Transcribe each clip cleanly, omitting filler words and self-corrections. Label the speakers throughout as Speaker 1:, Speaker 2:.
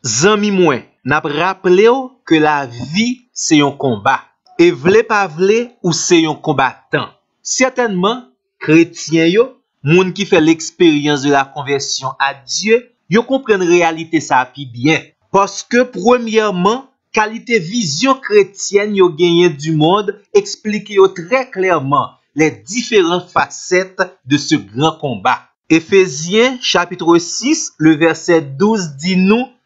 Speaker 1: Zami mwen, n'a rappelé que la vie c'est un combat. Et vle pas vle ou c'est un combattant. Certainement, chrétien yo, moun qui fait l'expérience de la conversion à Dieu, yo comprennent réalité ça pi bien. Parce que premièrement, qualité vision chrétienne yo gagné du monde explique yo très clairement les différentes facettes de ce grand combat. Éphésiens chapitre 6, le verset 12 dit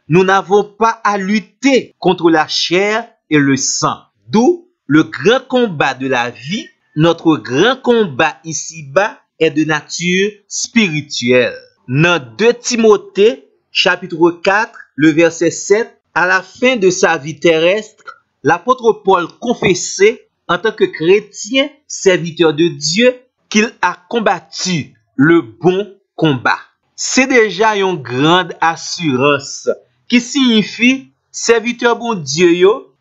Speaker 1: nous n'avons pas à lutter contre la chair et le sang. D'où le grand combat de la vie, notre grand combat ici-bas est de nature spirituelle. Dans 2 Timothée chapitre 4, le verset 7, à la fin de sa vie terrestre, l'apôtre Paul confessait en tant que chrétien, serviteur de Dieu, qu'il a combattu le bon combat. C'est déjà une grande assurance qui signifie serviteur bon Dieu yo,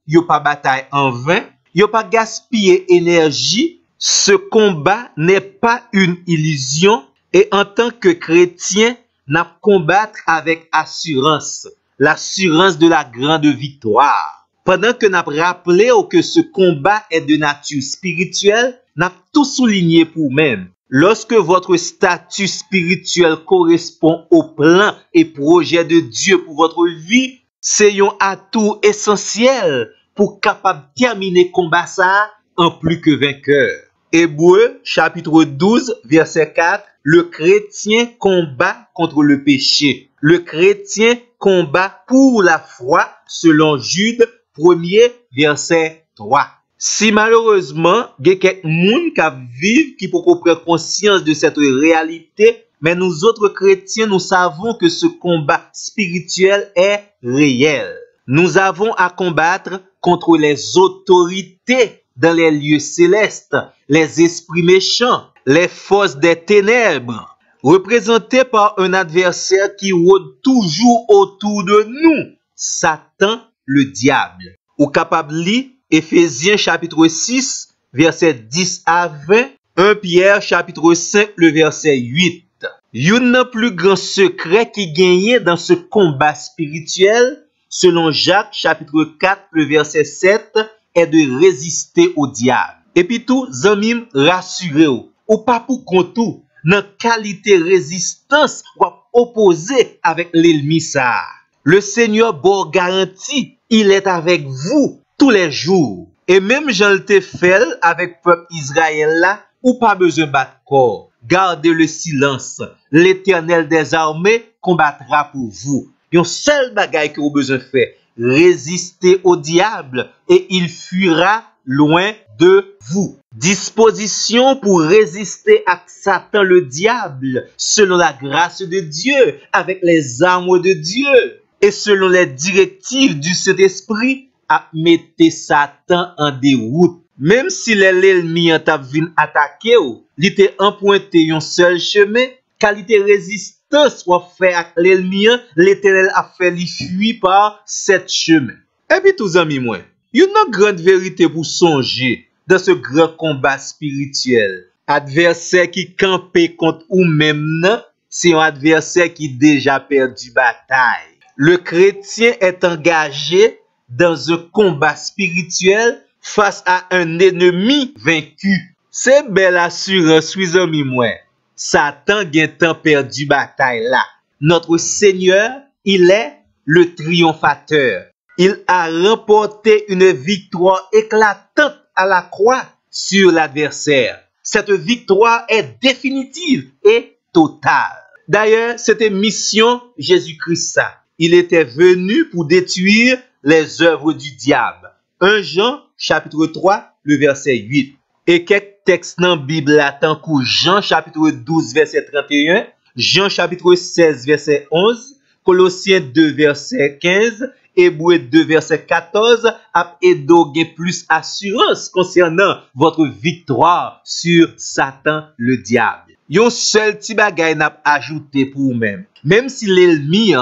Speaker 1: yo pas bataille en vain, yo pas gaspiller énergie. Ce combat n'est pas une illusion et en tant que chrétien, n'a combattre avec assurance, l'assurance de la grande victoire. Pendant que n'a rappelé que ce combat est de nature spirituelle, n'a tout souligné pour même. Lorsque votre statut spirituel correspond au plan et projet de Dieu pour votre vie, c'est un atout essentiel pour capable terminer combat ça en plus que vainqueur. Hébreux chapitre 12 verset 4, le chrétien combat contre le péché. Le chrétien combat pour la foi selon Jude 1er verset 3. Si malheureusement, il y a quelques gens qui vivent qui peuvent prendre conscience de cette réalité, mais nous autres chrétiens, nous savons que ce combat spirituel est réel. Nous avons à combattre contre les autorités dans les lieux célestes, les esprits méchants, les forces des ténèbres, représentés par un adversaire qui rôde toujours autour de nous, Satan le diable. Ou capable lire Éphésiens chapitre 6, verset 10 à 20, 1 Pierre chapitre 5, le verset 8. Yon plus grand secret qui gagne dans ce combat spirituel, selon Jacques chapitre 4, le verset 7, est de résister au diable. Et puis tout, zanmim, rassurez-vous, ou pas pour contou, dans qualité résistance ou opposer avec l'ennemi ça. Le Seigneur bon garantie, il est avec vous tous les jours. Et même Jean le fait avec peuple Israël là, ou pas besoin de battre corps. Gardez le silence. L'Éternel des armées combattra pour vous. Yon seul bagaille que vous besoin de faire, résister au diable et il fuira loin de vous. Disposition pour résister à Satan le diable selon la grâce de Dieu, avec les armes de Dieu et selon les directives du Saint-Esprit, à mettre Satan en déroute. Même si l'ennemi a venu attaquer, il était emprunté un seul chemin, qualité résistance ou fait avec l'ennemi, l'Éternel a fait lui fuir par sept chemins. Et puis tous amis moi, il y a une grande vérité pour songer dans ce grand combat spirituel. Adversaire qui campait contre ou même, c'est un adversaire qui déjà perdu bataille. Le chrétien est engagé dans un combat spirituel face à un ennemi vaincu. C'est belle assurance, mes amis moi. Satan gagne tant perdu bataille là. Notre Seigneur, il est le triomphateur. Il a remporté une victoire éclatante à la croix sur l'adversaire. Cette victoire est définitive et totale. D'ailleurs, c'était mission Jésus-Christ ça. Il était venu pour détruire les œuvres du diable. 1 Jean chapitre 3, le verset 8. Et quelques textes dans la Bible tant que Jean chapitre 12, verset 31, Jean chapitre 16, verset 11, Colossiens 2, verset 15, Hébreux 2, verset 14, a édogué plus assurance concernant votre victoire sur Satan le diable. Yon seul petit bagay n'a ajouté pour vous-même. Même si l'ennemi,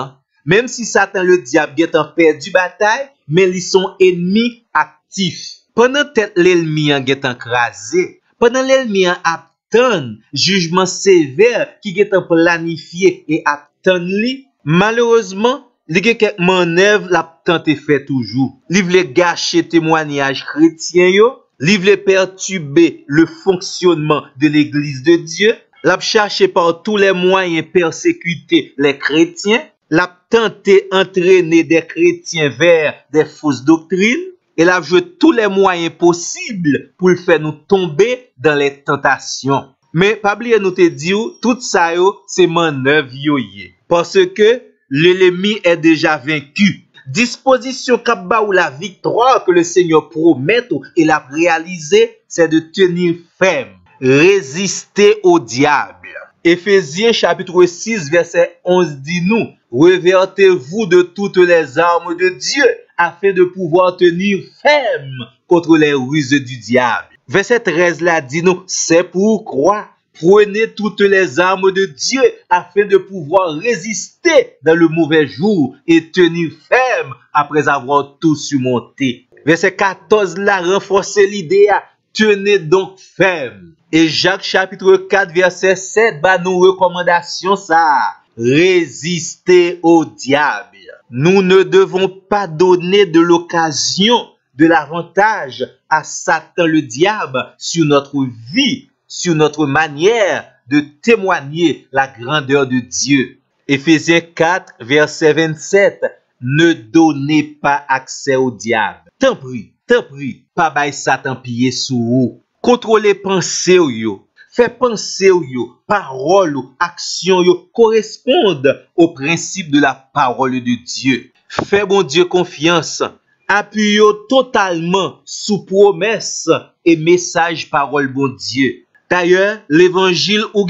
Speaker 1: même si Satan le diable est en perdu bataille, mais ils sont ennemis actifs. Pendant que l'ennemi est écrasé, pendant l'ennemi attend jugement sévère qui est planifié et attend lui, malheureusement, li gen quelques manœuvres la tente fait toujours. Li vle gâcher témoignage chrétien yo, li vle perturber le fonctionnement de l'église de Dieu, l'a cherché par tous les moyens persécuter les chrétiens, l'a tenté entraîner des chrétiens vers des fausses doctrines, et l'a joué tous les moyens possibles pour le faire nous tomber dans les tentations. Mais pas oublier nous te dire tout ça yo c'est manœuvre yo yé, parce que l'ennemi est déjà vaincu. Disposition kaba ou la victoire que le Seigneur promet et l'a réalisé, c'est de tenir ferme, résister au diable. Éphésiens chapitre 6 verset 11 dit nous, revêtez-vous de toutes les armes de Dieu afin de pouvoir tenir ferme contre les ruses du diable. Verset 13 là dit nous, c'est pourquoi prenez toutes les armes de Dieu afin de pouvoir résister dans le mauvais jour et tenir ferme après avoir tout surmonté. Verset 14 là renforce l'idée à tenez donc ferme. Et Jacques chapitre 4 verset 7 bah nous recommandation ça. Résister au diable. Nous ne devons pas donner de l'occasion, de l'avantage à Satan le diable sur notre vie, sur notre manière de témoigner la grandeur de Dieu. Éphésiens 4 verset 27. Ne donnez pas accès au diable. Tant pis, pas bay Satan piller sous vous. Contrôlez pensée yo. Fait penser yo, parole ou action yo correspondent au principe de la parole de Dieu. Fait bon Dieu confiance. Appuyez totalement sous promesse et message parole bon Dieu. D'ailleurs, l'évangile ou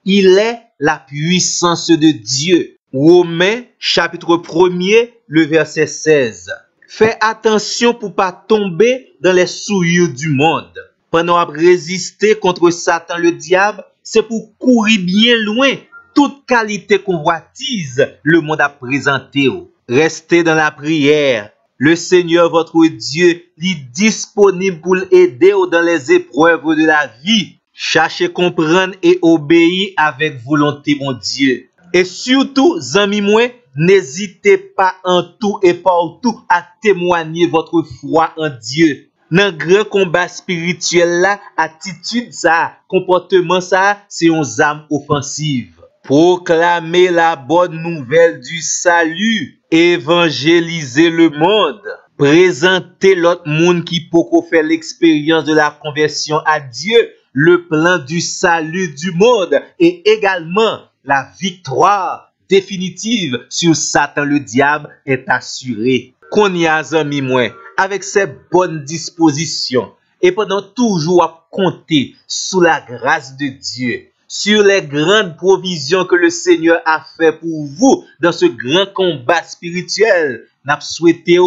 Speaker 1: il est la puissance de Dieu. Romains chapitre 1er, le verset 16. Fais attention pour pas tomber dans les souillures du monde. Pendant à résister contre Satan le diable, c'est pour courir bien loin toute qualité convoitise le monde a présenté. Restez dans la prière. Le Seigneur votre Dieu est disponible pour l'aider dans les épreuves de la vie. Cherchez comprendre et obéir avec volonté mon Dieu. Et surtout, amis moi, n'hésitez pas en tout et partout à témoigner votre foi en Dieu. Dans grand combat spirituel là, attitude ça, comportement ça, c'est une âme offensive. Proclamer la bonne nouvelle du salut, évangéliser le monde, présenter l'autre monde qui peut faire l'expérience de la conversion à Dieu, le plan du salut du monde et également la victoire définitive sur Satan le diable est assurée. Qu'on y a amis moi, avec ces bonnes dispositions et pendant toujours à compter sous la grâce de Dieu, sur les grandes provisions que le Seigneur a fait pour vous dans ce grand combat spirituel. N'a souhaité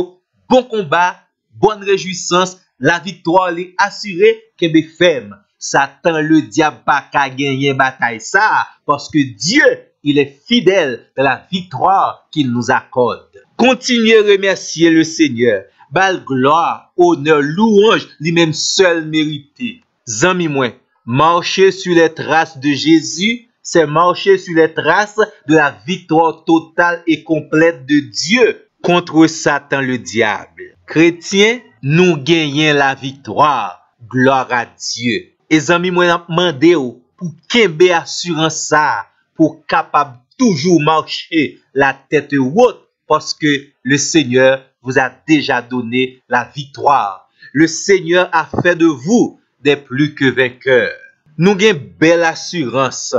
Speaker 1: bon combat, bonne réjouissance, la victoire est assurée qu'elle est ferme. Satan le diable pas qu'à gagner bataille ça parce que Dieu, il est fidèle dans la victoire qu'il nous accorde. Continuez à remercier le Seigneur. Bal gloire, honneur, louange, lui-même seul mérité. Zami moi, marcher sur les traces de Jésus, c'est marcher sur les traces de la victoire totale et complète de Dieu contre Satan le diable. Chrétiens, nous gagnons la victoire. Gloire à Dieu. Et amis, moi, demandé pour kembe assurance ça, pour capable toujours marcher la tête haute, parce que le Seigneur vous a déjà donné la victoire. Le Seigneur a fait de vous des plus que vainqueurs. Nous avons belle assurance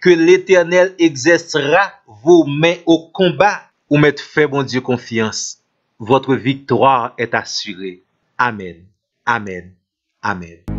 Speaker 1: que l'Éternel exercera vos mains au combat. Ou mettez fait bon Dieu confiance. Votre victoire est assurée. Amen. Amen. Amen.